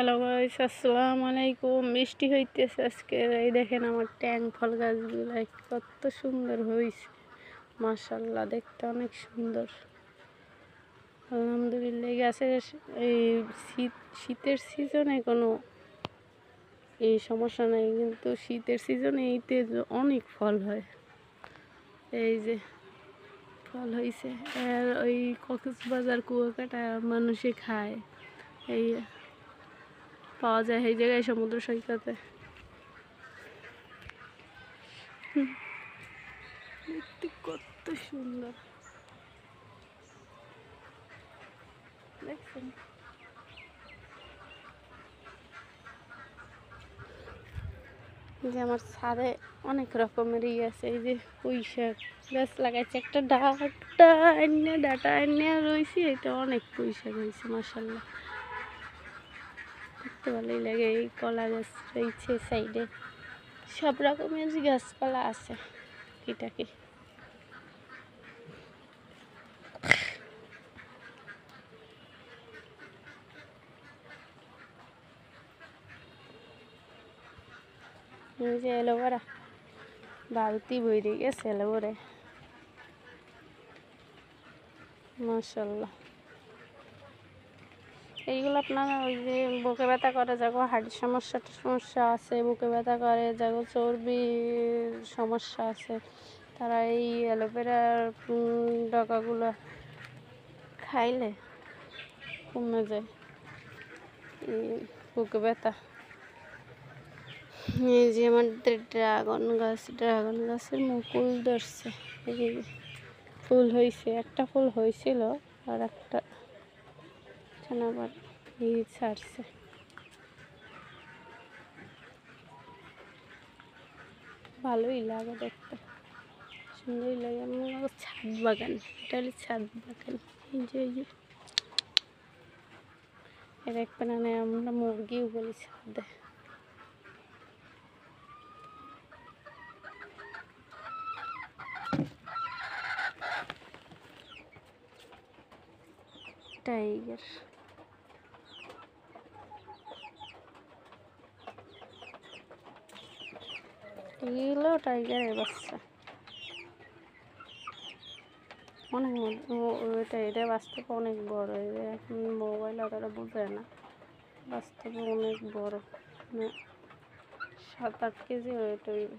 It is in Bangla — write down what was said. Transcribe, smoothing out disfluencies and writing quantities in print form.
হ্যালো গাইস, আসসালামু আলাইকুম। বৃষ্টি হইতেছে আজকে। এই দেখেন আমার ট্যাং ফল গাছগুলো কত সুন্দর হয়েছে, মাশাআল্লাহ, দেখতে অনেক সুন্দর। আলহামদুলিল্লাহ। গাছের এই শীতের সিজনে কোনো এই সমস্যা নাই, কিন্তু শীতের সিজনে এইতে অনেক ফল হয়। এই যে ফল হয়েছে, আর ওই কক্সবাজার কুয়াকাটা মানুষে খায়, এই পাওয়া যায় এই জায়গায় সমুদ্র সৈকতে। দেখতে কত সুন্দর দেখছেন। যে আমার ছাদে অনেক রকমের আছে। এই যে পুঁই শাক গাছ লাগাইছে, একটা ডাটা এনে রয়েছে, এটা অনেক পুঁই শাক হয়েছে, মাশাআল্লাহ, দেখতে ভালোই লাগে। এই কলা গাছ রয়েছে সাইডে, সব রকমের গাছপালা আছে কিটাকি। এই যে এলোভেরা বালতি বইরে গেছে এলোভেরা, মাশাআল্লাহ। এইগুলো আপনারা ওই যে বুকে ব্যথা করে, যাগো হার্টের সমস্যা আছে, বুকে ব্যথা করে, যাগো চর্বির সমস্যা আছে, তারা এই অ্যালোভেরার ডগাগুলো খাইলে কমে যায় এই বুকে ব্যথা। এই যে আমাদের ড্রাগন গাছের মুকুল ধরছে, এই ফুল হয়েছে, একটা ফুল হয়েছিল, আর একটা আবার এই ছাড়ছে। ভালোই লাগে দেখতে, সুন্দরই লাগে। আমার ছাদ বাগান, এটা হলো ছাদ বাগান। এই যে এর এক প্রাণে আমরা মুরগিও বলি ছাদে। টাইগার, এগুলো টাইগারের বাচ্চা, অনেক এটা বাস্তবে অনেক বড়। এখন মোবাইল অতটা বোঝে না, বাস্তবে অনেক বড়, 7-8 কেজি ওয়েট হইবে।